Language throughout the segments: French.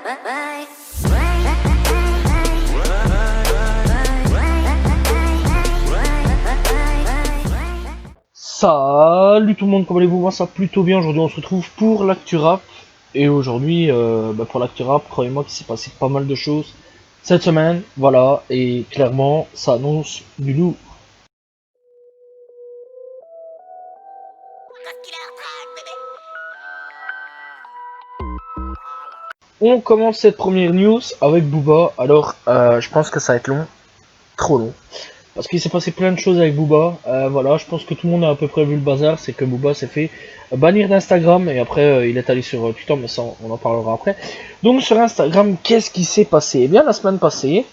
Salut tout le monde, comment allez-vous? Moi ça va plutôt bien. Aujourd'hui on se retrouve pour l'actu rap. Et aujourd'hui, pour l'actu rap, croyez-moi qu'il s'est passé pas mal de choses cette semaine. Voilà, et clairement ça annonce du lourd. On commence cette première news avec Booba. Alors je pense que ça va être long, trop long. Parce qu'il s'est passé plein de choses avec Booba. Voilà, je pense que tout le monde a à peu près vu le bazar. C'est que Booba s'est fait bannir d'Instagram. Et après, il est allé sur Twitter, mais ça, on en parlera après. Donc, sur Instagram, qu'est-ce qui s'est passé? Eh bien, la semaine passée,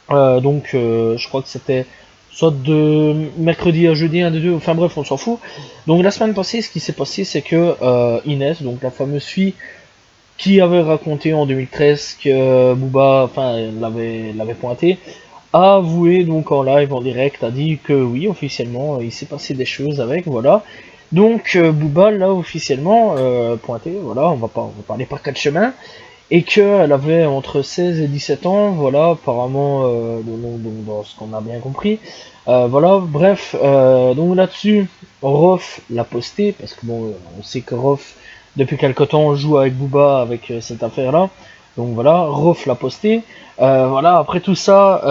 je crois que c'était soit de mercredi à jeudi, un des deux. Enfin bref, on s'en fout. Donc, la semaine passée, ce qui s'est passé, c'est que Inès, donc la fameuse fille qui avait raconté en 2013 que Booba, enfin, l'avait pointé, a avoué donc en live, en direct, a dit que oui, officiellement, il s'est passé des choses avec, voilà. Donc Booba l'a officiellement pointé, voilà, on va parler par quatre chemins, et qu'elle avait entre 16 et 17 ans, voilà, apparemment, dans ce qu'on a bien compris. Voilà, bref, donc là-dessus, Rof l'a posté, parce que bon, on sait que Rof, depuis quelque temps, joue avec Booba avec cette affaire-là. Donc voilà, Rof l'a posté. Voilà, après tout ça,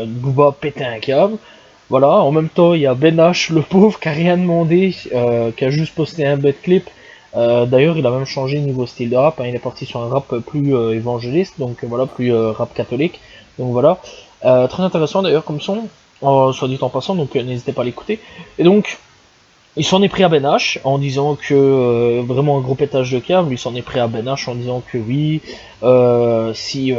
Booba pétait un câble. Voilà, en même temps, il y a Ben H, le pauvre, qui a rien demandé, qui a juste posté un bête clip. D'ailleurs, il a même changé niveau style de rap, hein, il est parti sur un rap plus évangéliste, donc voilà, plus rap catholique. Donc voilà, très intéressant d'ailleurs comme son, soit dit en passant, donc n'hésitez pas à l'écouter. Et donc, il s'en est pris à Ben H en disant que vraiment un gros pétage de câble. Il s'en est pris à Ben H en disant que oui, si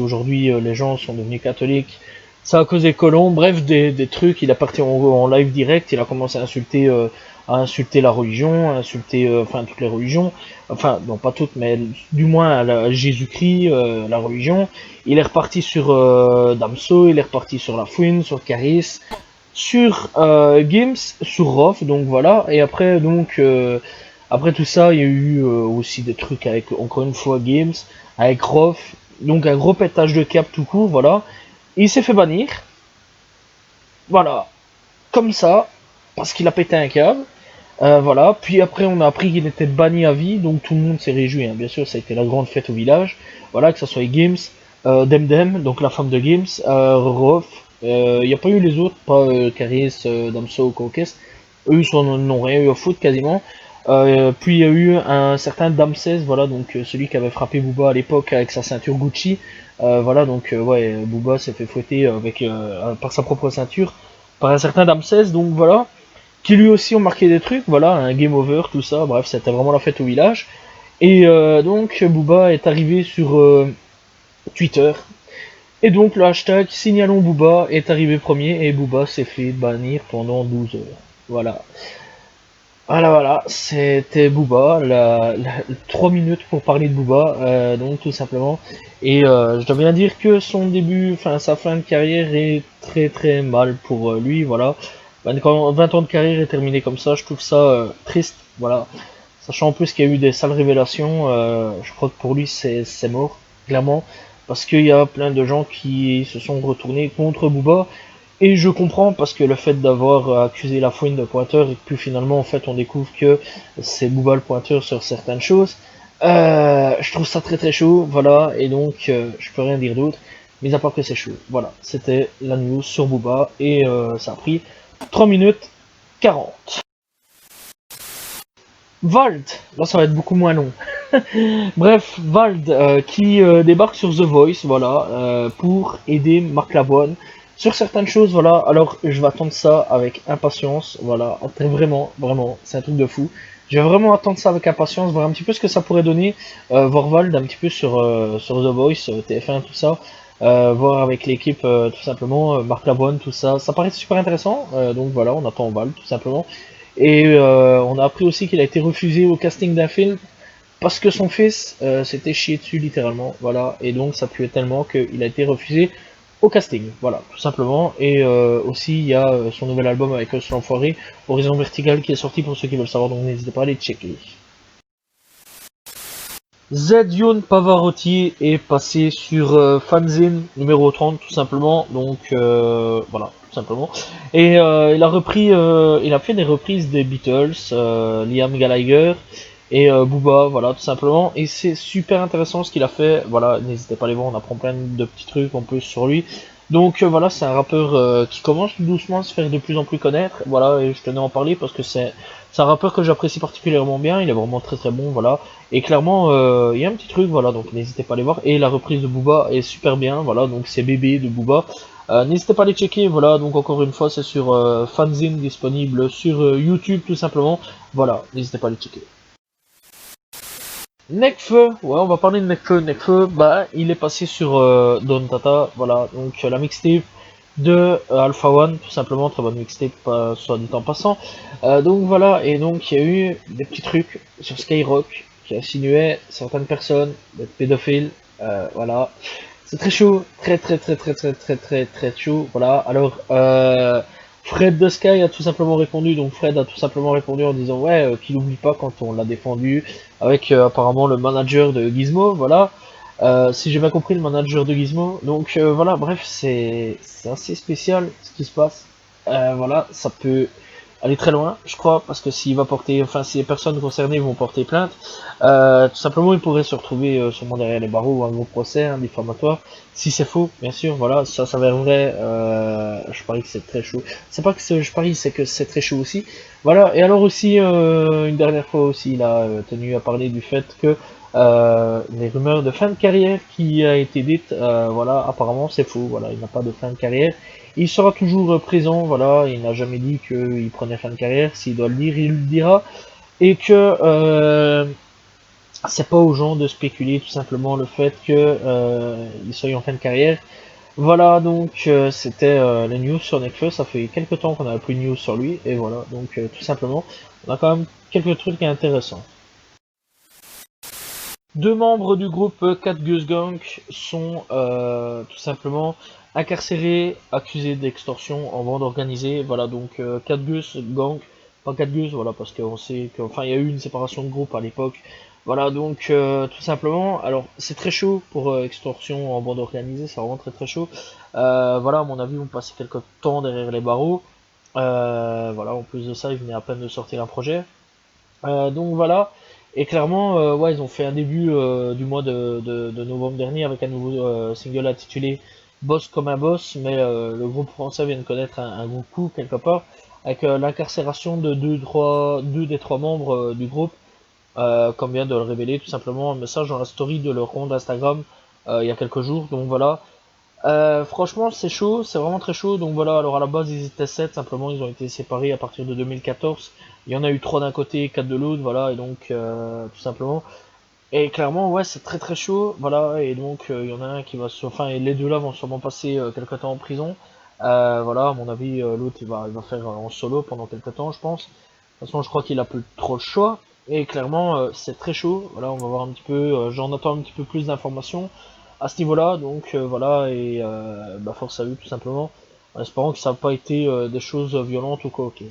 aujourd'hui les gens sont devenus catholiques, ça a causé colons. Bref, des trucs. Il est parti en live direct. Il a commencé à insulter la religion, à insulter enfin toutes les religions. Enfin non pas toutes, mais du moins à Jésus-Christ, la religion. Il est reparti sur Damso. Il est reparti sur La Fouine, sur Caris, sur Games, sur Rof, donc voilà. Et après, après tout ça, il y a eu aussi des trucs avec, encore une fois, Games, avec Rof, donc un gros pétage de cap tout court, voilà. Et il s'est fait bannir, voilà, comme ça, parce qu'il a pété un câble. Voilà, puis après on a appris qu'il était banni à vie, donc tout le monde s'est réjoui, hein. Bien sûr ça a été la grande fête au village, voilà, que ce soit Games, Demdem, donc la femme de Games, Rof, il n'y a pas eu les autres, pas Caris, Damso, Kokes, eux ils n'ont rien eu à foutre quasiment. Puis il y a eu un certain Damses, voilà, donc celui qui avait frappé Booba à l'époque avec sa ceinture Gucci, voilà, donc ouais, Booba s'est fait fouetter par sa propre ceinture, par un certain Damses, donc voilà, qui lui aussi ont marqué des trucs, voilà, un game over, tout ça, bref, c'était vraiment la fête au village. Et donc Booba est arrivé sur Twitter, et donc le hashtag signalons Booba est arrivé premier, et Booba s'est fait bannir pendant 12 heures. Voilà. Voilà, c'était Booba, 3 minutes pour parler de Booba, donc tout simplement. Et je dois bien dire que son début, enfin sa fin de carrière est très très mal pour lui, voilà. 20 ans de carrière est terminé comme ça, je trouve ça triste, voilà. Sachant en plus qu'il y a eu des sales révélations, je crois que pour lui c'est mort, clairement. Parce qu'il y a plein de gens qui se sont retournés contre Booba. Et je comprends parce que le fait d'avoir accusé La Fouine de pointeur et que puis finalement en fait on découvre que c'est Booba le pointeur sur certaines choses, je trouve ça très très chaud, voilà, et donc je peux rien dire d'autre, mais à part que c'est chaud. Voilà, c'était la news sur Booba et ça a pris 3 minutes 40. Vald, là ça va être beaucoup moins long. Bref, Vald qui débarque sur The Voice, voilà, pour aider Marc Lavoine sur certaines choses, voilà. Alors je vais attendre ça avec impatience, voilà, vraiment, vraiment, c'est un truc de fou. Je vais vraiment attendre ça avec impatience, voir un petit peu ce que ça pourrait donner, voir Vald un petit peu sur The Voice, TF1, tout ça, voir avec l'équipe tout simplement, Marc Lavoine, tout ça. Ça paraît super intéressant, donc voilà, on attend Vald tout simplement. Et on a appris aussi qu'il a été refusé au casting d'un film parce que son fils s'était chié dessus littéralement, voilà, et donc ça puait tellement qu'il a été refusé au casting, voilà, tout simplement. Et aussi il y a son nouvel album avec l'enfoiré, Horizon Vertical, qui est sorti pour ceux qui veulent savoir, donc n'hésitez pas à aller checker. Youn Pavarotti est passé sur Fanzine numéro 30 tout simplement, donc voilà, tout simplement. Et il a fait des reprises des Beatles, Liam Gallagher et Booba, voilà, tout simplement. Et c'est super intéressant ce qu'il a fait, voilà, n'hésitez pas à aller voir, on apprend plein de petits trucs en plus sur lui. Donc voilà, c'est un rappeur qui commence doucement à se faire de plus en plus connaître, voilà, et je tenais à en parler parce que c'est un rappeur que j'apprécie particulièrement bien, il est vraiment très très bon, voilà. Et clairement, il y a un petit truc, voilà, donc n'hésitez pas à aller voir. Et la reprise de Booba est super bien, voilà, donc c'est Bébé de Booba. N'hésitez pas à les checker, voilà, donc encore une fois, c'est sur Fanzine, disponible sur YouTube tout simplement. Voilà, n'hésitez pas à les checker. Nekfeu, ouais, on va parler de Nekfeu. Nekfeu, bah, il est passé sur Don Tata, voilà, donc la mixtape de Alpha One, tout simplement, très bonne mixtape, soit dit en passant. Donc voilà, et donc il y a eu des petits trucs sur Skyrock qui insinuaient certaines personnes d'être pédophiles, voilà. C'est très chaud, très chaud, voilà. Alors, Fred de Sky a tout simplement répondu, donc Fred a tout simplement répondu en disant ouais, qu'il n'oublie pas quand on l'a défendu, avec apparemment le manager de Gizmo, voilà. Si j'ai bien compris, le manager de Gizmo. Donc voilà, bref, c'est assez spécial ce qui se passe. Voilà, ça peut aller très loin, je crois, parce que s'il va porter, enfin, si les personnes concernées vont porter plainte, tout simplement, il pourrait se retrouver sûrement derrière les barreaux ou un gros procès, un diffamatoire. Si c'est faux, bien sûr, voilà, ça s'avère vrai. Je parie que c'est très chaud. C'est pas que je parie, c'est que c'est très chaud aussi. Voilà, et alors aussi, une dernière fois aussi, il a tenu à parler du fait que les rumeurs de fin de carrière qui a été dite, voilà, apparemment c'est faux, voilà, il n'a pas de fin de carrière. Il sera toujours présent, voilà, il n'a jamais dit qu'il prenait fin de carrière, s'il doit le dire, il le dira, et que c'est pas aux gens de spéculer tout simplement le fait que il soit en fin de carrière. Voilà, donc c'était les news sur Nekfeu, ça fait quelques temps qu'on n'a plus de news sur lui, et voilà, donc tout simplement, on a quand même quelques trucs intéressants. Deux membres du groupe Cat Goose Gang sont tout simplement incarcérés, accusés d'extorsion en bande organisée. Voilà, donc Cat Goose Gang, pas Cat Goose, voilà, parce qu'on sait enfin, il y a eu une séparation de groupe à l'époque. Voilà, donc tout simplement, alors c'est très chaud pour extorsion en bande organisée, c'est vraiment très très chaud. Voilà, à mon avis, on passait quelques temps derrière les barreaux. Voilà, en plus de ça, ils venaient à peine de sortir un projet. Donc voilà, et clairement, ouais, ils ont fait un début du mois de novembre dernier avec un nouveau single intitulé Boss comme un boss, mais le groupe français vient de connaître un gros coup quelque part, avec l'incarcération de deux des trois membres du groupe, comme vient de le révéler tout simplement un message dans la story de leur compte Instagram il y a quelques jours, donc voilà. Franchement, c'est chaud, c'est vraiment très chaud. Donc voilà, alors à la base, ils étaient 7, simplement, ils ont été séparés à partir de 2014. Il y en a eu 3 d'un côté, 4 de l'autre, voilà, et donc tout simplement. Et clairement, ouais, c'est très très chaud, voilà, et donc il y en a un qui va enfin, et les deux là vont sûrement passer quelques temps en prison. Voilà, à mon avis, l'autre il va faire en solo pendant quelques temps, je pense. De toute façon, je crois qu'il a plus trop le choix. Et clairement, c'est très chaud. Voilà, on va voir un petit peu, j'en attends un petit peu plus d'informations à ce niveau-là, donc voilà, et bah, force à eux tout simplement, en espérant que ça n'a pas été des choses violentes ou quoi, ok.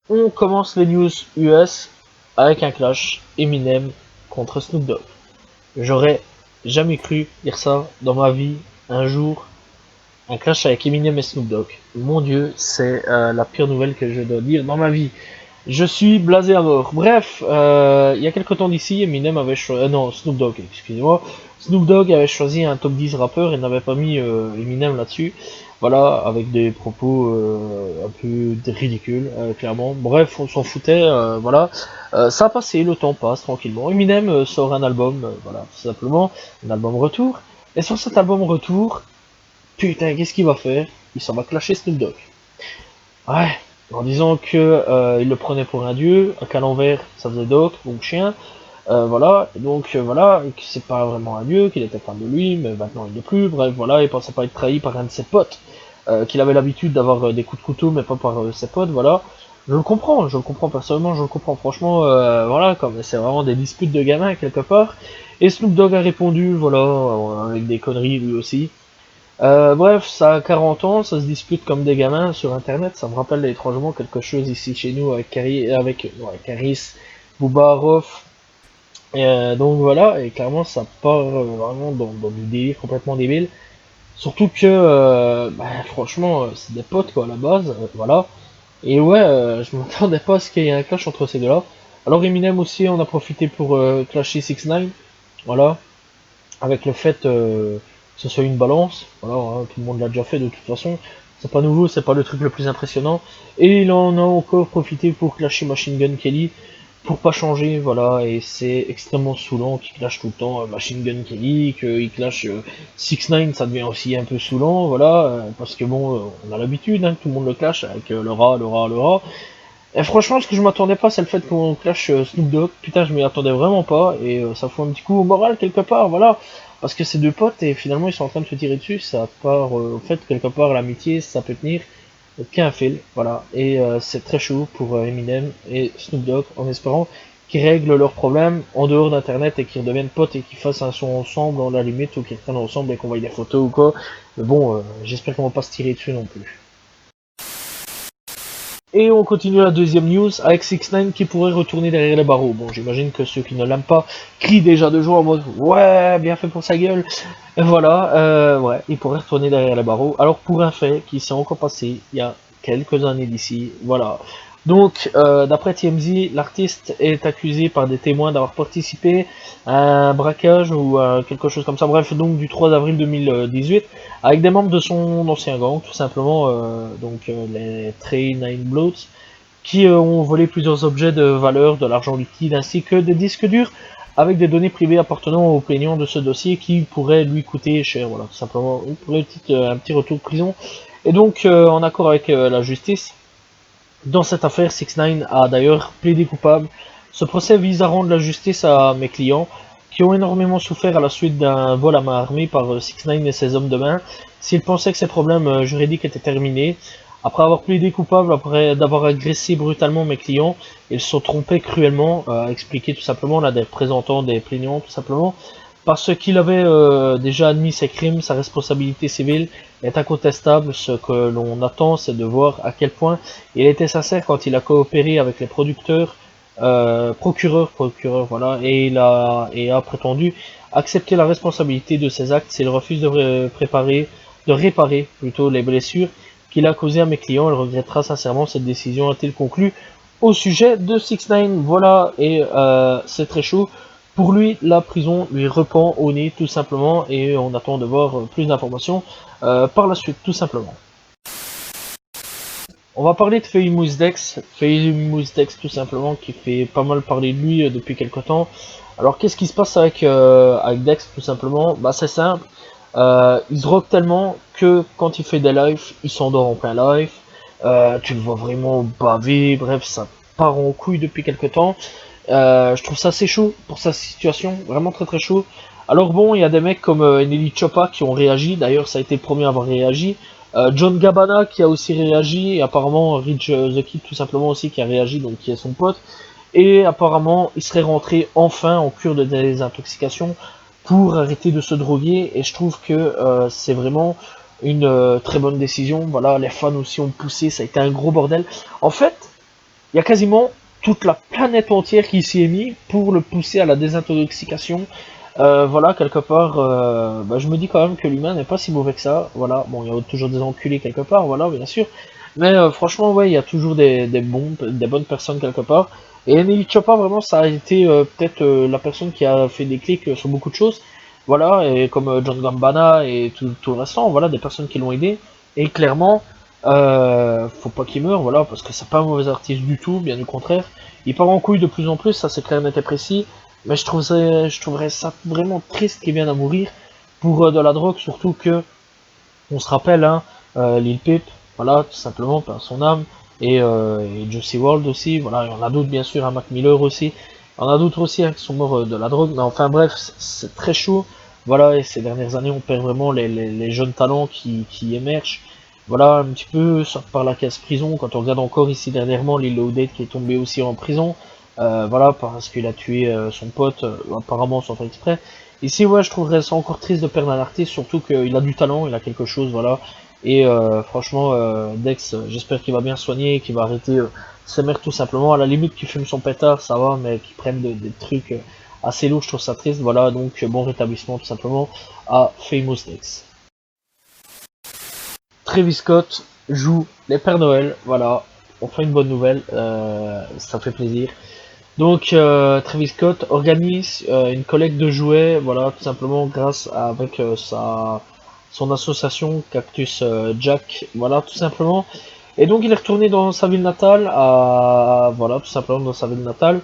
On commence les news US avec un clash Eminem contre Snoop Dogg. J'aurais jamais cru dire ça dans ma vie un jour. Un clash avec Eminem et Snoop Dogg. Mon dieu, c'est la pire nouvelle que je dois dire dans ma vie. Je suis blasé à mort. Bref, il y a quelques temps d'ici, Eminem avait choisi... non, Snoop Dogg, excusez-moi. Snoop Dogg avait choisi un top 10 rappeur et n'avait pas mis Eminem là-dessus. Voilà, avec des propos un peu ridicules, clairement. Bref, on s'en foutait, voilà. Ça a passé, le temps passe tranquillement. Eminem sort un album, voilà, tout simplement, un album retour. Et sur cet album retour, putain, qu'est-ce qu'il va faire? Il s'en va clasher Snoop Dogg. Ouais, en disant que il le prenait pour un dieu, qu'à l'envers ça faisait Dog, donc chien, voilà, donc voilà, et que c'est pas vraiment un dieu, qu'il était fan de lui, mais maintenant il n'est plus, bref, voilà, il pensait pas être trahi par un de ses potes, qu'il avait l'habitude d'avoir des coups de couteau, mais pas par ses potes, voilà. Je le comprends personnellement, je le comprends franchement, voilà, comme c'est vraiment des disputes de gamins quelque part. Et Snoop Dogg a répondu, voilà, avec des conneries lui aussi. Bref, ça a 40 ans, ça se dispute comme des gamins sur internet, ça me rappelle étrangement quelque chose ici chez nous avec Caris, Boubarov, donc voilà, et clairement ça part vraiment dans du délire complètement débile. Surtout que, franchement, c'est des potes quoi à la base, voilà. Et ouais, je m'attendais pas à ce qu'il y ait un clash entre ces deux-là. Alors Eminem aussi, on a profité pour clasher 6 9 voilà, avec le fait que ce soit une balance, voilà, hein, tout le monde l'a déjà fait de toute façon. C'est pas nouveau, c'est pas le truc le plus impressionnant. Et il en a encore profité pour clasher Machine Gun Kelly, pour pas changer, voilà, et c'est extrêmement saoulant qu'il clash tout le temps Machine Gun Kelly, qu'il clash 6 9 ça devient aussi un peu saoulant, voilà, parce que bon, on a l'habitude hein, que tout le monde le clash avec le rat, le rat, le rat. Et franchement, ce que je m'attendais pas, c'est le fait qu'on clash Snoop Dogg. Putain, je m'y attendais vraiment pas, et ça fout un petit coup au moral quelque part, voilà. Parce que c'est deux potes, et finalement ils sont en train de se tirer dessus, ça part au fait quelque part l'amitié, ça peut tenir qu'un fil, voilà. Et c'est très chaud pour Eminem et Snoop Dogg, en espérant qu'ils règlent leurs problèmes en dehors d'internet et qu'ils redeviennent potes et qu'ils fassent un son ensemble dans la limite, ou qu'ils prennent ensemble et qu'on voit des photos ou quoi. Mais bon, j'espère qu'on va pas se tirer dessus non plus. Et on continue la deuxième news avec 6 9 qui pourrait retourner derrière les barreaux. Bon, j'imagine que ceux qui ne l'aiment pas crient déjà de joie en mode ouais, bien fait pour sa gueule. Et voilà, ouais, il pourrait retourner derrière les barreaux. Alors pour un fait qui s'est encore passé il y a quelques années d'ici, voilà. Donc, d'après TMZ, l'artiste est accusé par des témoins d'avoir participé à un braquage ou à quelque chose comme ça. Bref, donc du 3 avril 2018, avec des membres de son ancien gang, tout simplement, les Trey Nine Bloods, qui ont volé plusieurs objets de valeur, de l'argent liquide, ainsi que des disques durs avec des données privées appartenant aux plaignants de ce dossier qui pourrait lui coûter cher, voilà, tout simplement, pour un petit retour de prison. Et donc, en accord avec la justice, dans cette affaire, 6 9 a d'ailleurs plaidé coupable. Ce procès vise à rendre la justice à mes clients, qui ont énormément souffert à la suite d'un vol à main armée par 6 9 et ses hommes de main, s'ils pensaient que ces problèmes juridiques étaient terminés. Après avoir plaidé coupable, après d'avoir agressé brutalement mes clients, ils se sont trompés cruellement, a expliqué tout simplement l'un des représentants des plaignants, tout simplement, parce qu'il avait déjà admis ses crimes, sa responsabilité civile est incontestable. Ce que l'on attend, c'est de voir à quel point il était sincère quand il a coopéré avec les producteurs, procureurs, voilà, et il a prétendu accepter la responsabilité de ses actes s'il refuse de réparer plutôt les blessures qu'il a causées à mes clients. Il regrettera sincèrement cette décision, a-t-il conclu au sujet de 6 9 Voilà, et c'est très chaud. Pour lui, la prison lui repend au nez tout simplement, et on attend de voir plus d'informations par la suite tout simplement. On va parler de Famous Dex, tout simplement, qui fait pas mal parler de lui depuis quelque temps. Alors qu'est-ce qui se passe avec Dex tout simplement? Bah c'est simple, il se rock tellement que quand il fait des lives, il s'endort en plein live, tu le vois vraiment baver, bref ça part en couille depuis quelque temps. Je trouve ça assez chaud pour sa situation, vraiment très très chaud. Alors bon, il y a des mecs comme Nelly Choppa qui ont réagi, d'ailleurs ça a été le premier à avoir réagi. John Gabbana qui a aussi réagi, et apparemment Rich the Kid tout simplement aussi qui a réagi, donc qui est son pote. Et apparemment il serait rentré enfin en cure de désintoxication pour arrêter de se droguer, et je trouve que c'est vraiment une très bonne décision. Voilà, les fans aussi ont poussé, ça a été un gros bordel. En fait, il y a quasiment toute la planète entière qui s'y est mise pour le pousser à la désintoxication. Voilà, quelque part, je me dis quand même que l'humain n'est pas si mauvais que ça. Voilà, bon, il y a toujours des enculés quelque part, voilà, bien sûr. Mais franchement, ouais, il y a toujours des bonnes personnes quelque part. Et Nelly Choppa, vraiment, ça a été peut-être la personne qui a fait des clics sur beaucoup de choses. Voilà, et comme John Gambana et tout le restant, voilà, des personnes qui l'ont aidé. Et clairement, faut pas qu'il meure, voilà, parce que c'est pas un mauvais artiste du tout, bien du contraire. Il part en couille de plus en plus, ça c'est clair, net et précis. Mais je trouverais ça vraiment triste qu'il vienne à mourir pour de la drogue, surtout que, on se rappelle, hein, Lil Peep, voilà, tout simplement, par son âme, et Juicy WRLD aussi, voilà, il y en a d'autres bien sûr, hein, Mac Miller aussi, il y en a d'autres aussi hein, qui sont morts de la drogue, mais enfin bref, c'est très chaud, voilà, et ces dernières années, on perd vraiment les jeunes talents qui émergent, voilà, un petit peu, sortent par la case prison, quand on regarde encore ici dernièrement, Lil Loaded qui est tombé aussi en prison, voilà, parce qu'il a tué son pote, apparemment sans faire exprès. Ici, ouais, je trouverais ça encore triste de perdre un artiste, surtout qu'il a du talent, il a quelque chose, voilà. Et franchement, Dex, j'espère qu'il va bien soigner, qu'il va arrêter ses merdes tout simplement. À la limite, qu'il fume son pétard, ça va, mais qu'il prenne des trucs assez lourds, je trouve ça triste. Voilà, donc bon rétablissement tout simplement à Famous Dex. Travis Scott joue les Pères Noël, voilà. Enfin une bonne nouvelle, ça fait plaisir. Donc Travis Scott organise une collecte de jouets, voilà, tout simplement grâce avec son association Cactus Jack, voilà, tout simplement. Et donc il est retourné dans sa ville natale, voilà, tout simplement dans sa ville natale,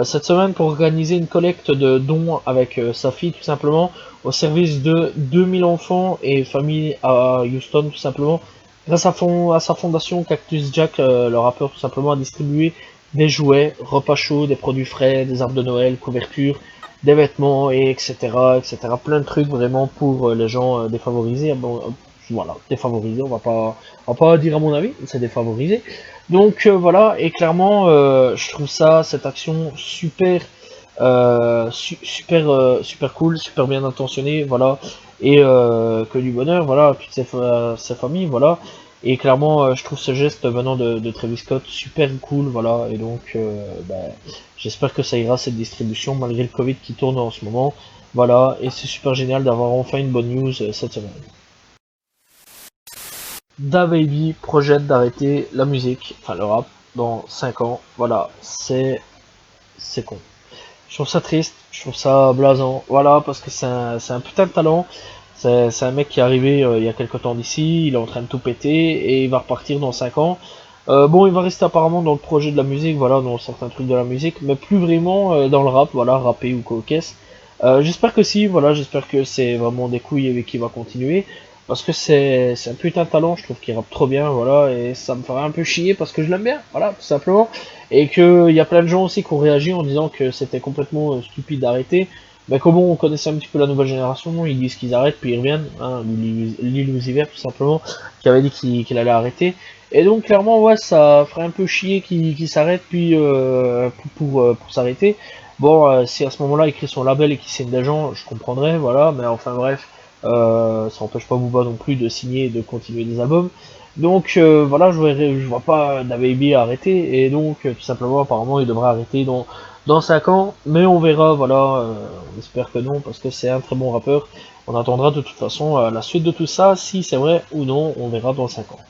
cette semaine pour organiser une collecte de dons avec sa fille, tout simplement, au service de 2000 enfants et familles à Houston, tout simplement. Grâce à sa fondation Cactus Jack, le rappeur, tout simplement, a distribué des jouets, repas chauds, des produits frais, des arbres de Noël, couvertures, des vêtements, et etc., etc. Plein de trucs vraiment pour les gens défavorisés. Bon, voilà, défavorisés, on va pas dire à mon avis, c'est défavorisé. Donc voilà, et clairement, je trouve ça, cette action super, super cool, super bien intentionnée, voilà, et que du bonheur, voilà, à toutes ces familles, voilà. Et clairement, je trouve ce geste venant de Travis Scott super cool, voilà, et donc j'espère que ça ira cette distribution malgré le Covid qui tourne en ce moment, voilà, et c'est super génial d'avoir enfin une bonne news cette semaine. DaBaby projette d'arrêter la musique, enfin le rap, dans 5 ans, voilà, c'est con. Je trouve ça triste, je trouve ça blasant, voilà, parce que c'est un putain de talent. C'est un mec qui est arrivé il y a quelques temps d'ici, il est en train de tout péter et il va repartir dans 5 ans. Bon, il va rester apparemment dans le projet de la musique, voilà, dans certains trucs de la musique, mais plus vraiment dans le rap, voilà, rapper ou quoi qu'est-ce. J'espère que si, voilà, j'espère que c'est vraiment des couilles et qu'il va continuer. Parce que c'est un putain de talent, je trouve qu'il rappe trop bien, voilà, et ça me ferait un peu chier parce que je l'aime bien, voilà, tout simplement. Et qu'il y a plein de gens aussi qui ont réagi en disant que c'était complètement stupide d'arrêter. Mais comme on connaissait un petit peu la nouvelle génération, ils disent qu'ils arrêtent puis ils reviennent, hein, Lil Uzi Vert tout simplement, qui avait dit qu'il allait arrêter. Et donc clairement, ouais, ça ferait un peu chier qu'il s'arrête puis pour s'arrêter. Bon, si à ce moment-là il crée son label et qu'il signe des gens, je comprendrais, voilà, mais enfin bref. Ça n'empêche pas Booba non plus de signer et de continuer des albums. Donc voilà, je vois pas DaBaby arrêter, et donc tout simplement apparemment il devrait arrêter dans 5 ans, mais on verra, voilà, on espère que non, parce que c'est un très bon rappeur. On attendra de toute façon la suite de tout ça, si c'est vrai ou non, on verra dans 5 ans.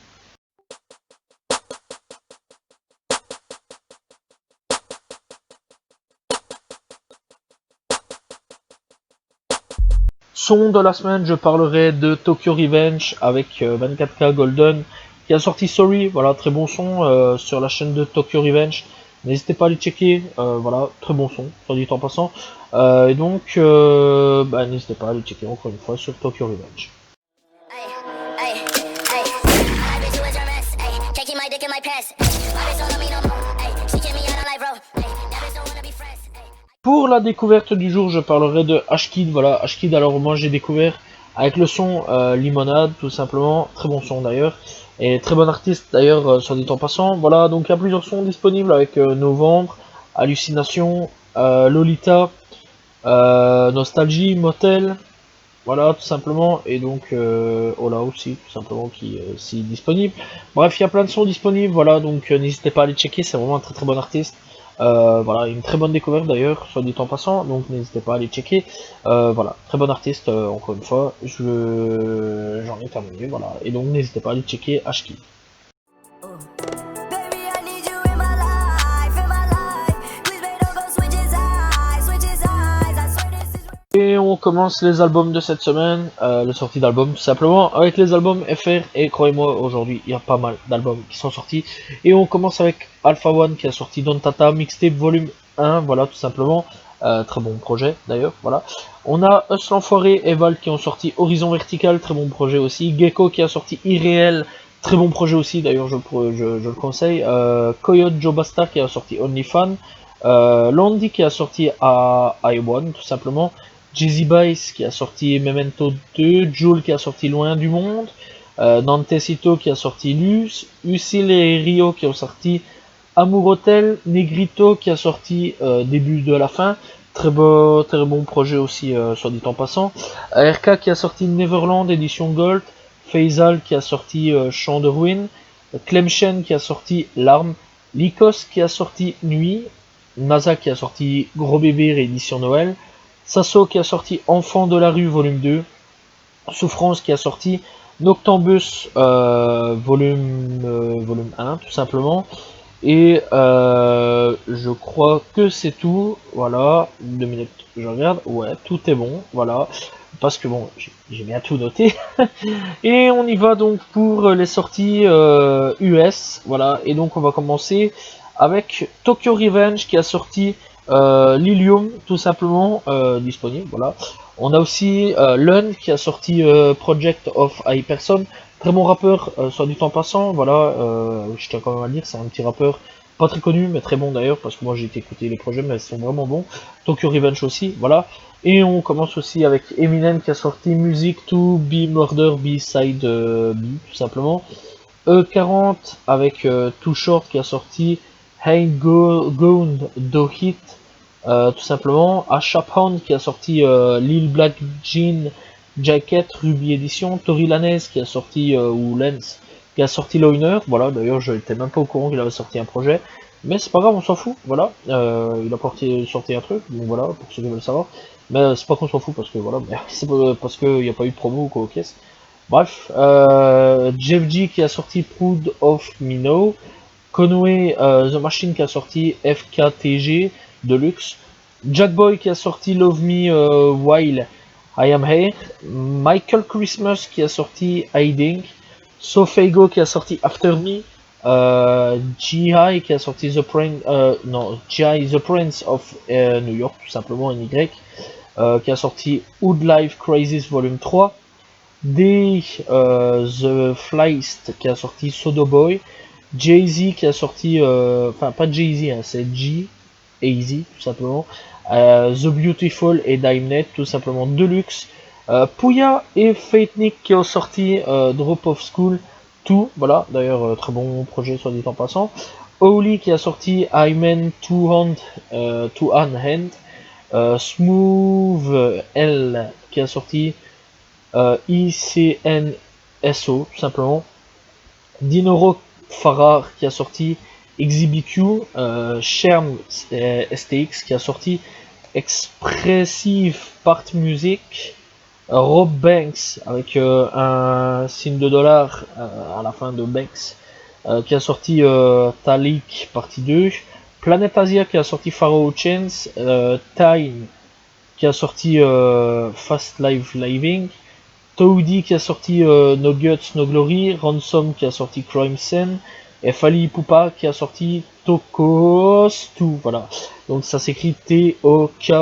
Son de la semaine, je parlerai de Tokyo Revenge avec 24K Golden qui a sorti Sorry, voilà, très bon son sur la chaîne de Tokyo Revenge. N'hésitez pas à aller checker, voilà, très bon son, soit dit en passant. Et donc, n'hésitez pas à aller checker encore une fois sur Tokyo Revenge. Pour la découverte du jour, je parlerai de Ashkid. Voilà, Ashkid, alors moi j'ai découvert avec le son Limonade, tout simplement. Très bon son d'ailleurs. Et très bon artiste d'ailleurs, soit dit en passant. Voilà, donc il y a plusieurs sons disponibles avec Novembre, Hallucination, Lolita, Nostalgie, Motel. Voilà, tout simplement. Et donc Ola aussi, tout simplement, qui est aussi disponible. Bref, il y a plein de sons disponibles. Voilà, donc n'hésitez pas à aller checker. C'est vraiment un très très bon artiste. Voilà, une très bonne découverte d'ailleurs, soit dit en passant, donc n'hésitez pas à aller checker. Voilà, très bon artiste, encore une fois, j'en ai terminé, voilà, et donc n'hésitez pas à aller checker Ashki. Et on commence les albums de cette semaine, les sorties d'albums tout simplement, avec les albums FR, et croyez-moi, aujourd'hui, il y a pas mal d'albums qui sont sortis. Et on commence avec Alpha One qui a sorti Don Tata Mixtape Volume 1, voilà, tout simplement. Très bon projet, d'ailleurs, voilà. On a Us l'Enfoiré et Val qui ont sorti Horizon Vertical, très bon projet aussi. Gecko qui a sorti Irréel, très bon projet aussi, d'ailleurs, je le conseille. Coyote Joe Basta qui a sorti OnlyFan. Landy qui a sorti I1, tout simplement. Jizzy Bice qui a sorti Memento 2, Joule qui a sorti Loin du Monde, Nantesito qui a sorti Luz, Usil et Rio qui ont sorti Amour Hotel, Negrito qui a sorti Début de la fin, très bon projet aussi, soit dit en passant. RK qui a sorti Neverland édition Gold, Faisal qui a sorti Chant de Ruines, Clemchen qui a sorti L'Arme, Lycos qui a sorti Nuit, NASA qui a sorti Gros Bébé réédition Noël, Sasso qui a sorti Enfant de la rue volume 2, Souffrance qui a sorti Noctambus volume 1 tout simplement. Et je crois que c'est tout. Voilà, 2 minutes, je regarde. Ouais, tout est bon. Voilà, parce que bon, j'ai bien tout noté. Et on y va donc pour les sorties US. Voilà, et donc on va commencer avec Tokyo Revenge qui a sorti Lilium, tout simplement disponible. Voilà. On a aussi Lund qui a sorti Project of Hyperson. Très bon rappeur, soit du temps passant, voilà, je tiens quand même à le dire, c'est un petit rappeur pas très connu, mais très bon d'ailleurs, parce que moi j'ai écouté les projets, mais ils sont vraiment bons. Tokyo Revenge aussi, voilà. Et on commence aussi avec Eminem qui a sorti Music to Be Murder B-Side B, tout simplement. E40 avec Too Short qui a sorti Ain't Gone Do Hit, tout simplement. Ashaphound qui a sorti Lil Black Jean Jacket Ruby Edition. Tori Lanez qui a sorti, ou Lens, qui a sorti Loner. Voilà, d'ailleurs, je n'étais même pas au courant qu'il avait sorti un projet. Mais c'est pas grave, on s'en fout, voilà. Il a sorti un truc, donc voilà, pour ceux qui veulent savoir. Mais c'est pas qu'on s'en fout parce que voilà, c'est parce qu'il n'y a pas eu de promo ou quoi aux caisses. Bref, Jeff G qui a sorti Proud of Me Now. Conway The Machine qui a sorti FKTG Deluxe. Jackboy qui a sorti Love Me While I Am Here. Michael Christmas qui a sorti Hiding. Sofego qui a sorti After Me. G.I. qui a sorti The Prince, non, G.I. The Prince of New York, tout simplement, NY, qui a sorti Hood Life Crisis Volume 3. The Flyst qui a sorti Sodo Boy. Jay-Z qui a sorti, enfin pas Jay-Z, hein, c'est G-A-Z tout simplement. The Beautiful et Dimenet, tout simplement Deluxe. Pouya et Fate Nick qui ont sorti Drop of School, tout, voilà, d'ailleurs très bon projet soit dit en passant. Oli qui a sorti I'm in Two Hand. Smooth L qui a sorti ICNSO, tout simplement. Dinoro Farrar qui a sorti XBQ, Sherm STX qui a sorti Expressive Part Music, Rob Banks avec un signe de dollar à la fin de Banks qui a sorti Talik partie 2, Planet Asia qui a sorti Pharaoh Chains, Time qui a sorti Fast Life Living, Toady qui a sorti No Guts, No Glory, Ransom qui a sorti Crime Scene, et Fali Poupa qui a sorti Tokos 2, voilà. Donc ça s'écrit T-O-K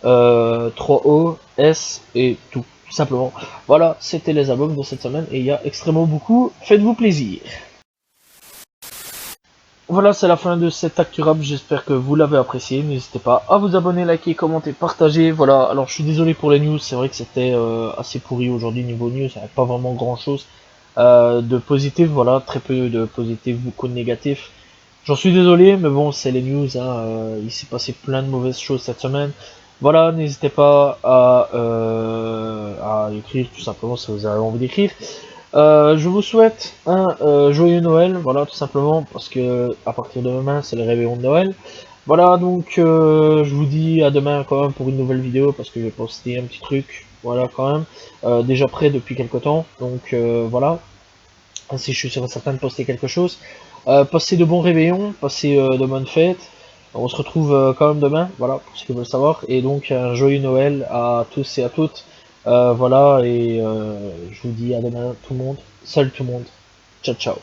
3-O-S et tout simplement. Voilà, c'était les albums de cette semaine et il y a extrêmement beaucoup. Faites-vous plaisir. Voilà, c'est la fin de cet Actu Rap, j'espère que vous l'avez apprécié, n'hésitez pas à vous abonner, liker, commenter, partager, voilà, alors je suis désolé pour les news, c'est vrai que c'était assez pourri aujourd'hui niveau news, il n'y avait pas vraiment grand chose de positif, voilà, très peu de positif, beaucoup de négatif, j'en suis désolé, mais bon, c'est les news, hein, il s'est passé plein de mauvaises choses cette semaine, voilà, n'hésitez pas à écrire tout simplement si vous avez envie d'écrire. Je vous souhaite un joyeux Noël, voilà tout simplement, parce que à partir de demain c'est le réveillon de Noël. Voilà donc je vous dis à demain quand même pour une nouvelle vidéo, parce que je vais poster un petit truc, voilà quand même, déjà prêt depuis quelques temps, donc voilà, si je suis sûr et certain de poster quelque chose. Passez de bons réveillons, passez de bonnes fêtes, on se retrouve quand même demain, voilà, pour ceux qui veulent savoir, et donc un joyeux Noël à tous et à toutes. Voilà, et je vous dis à demain tout le monde. Salut tout le monde. Ciao ciao.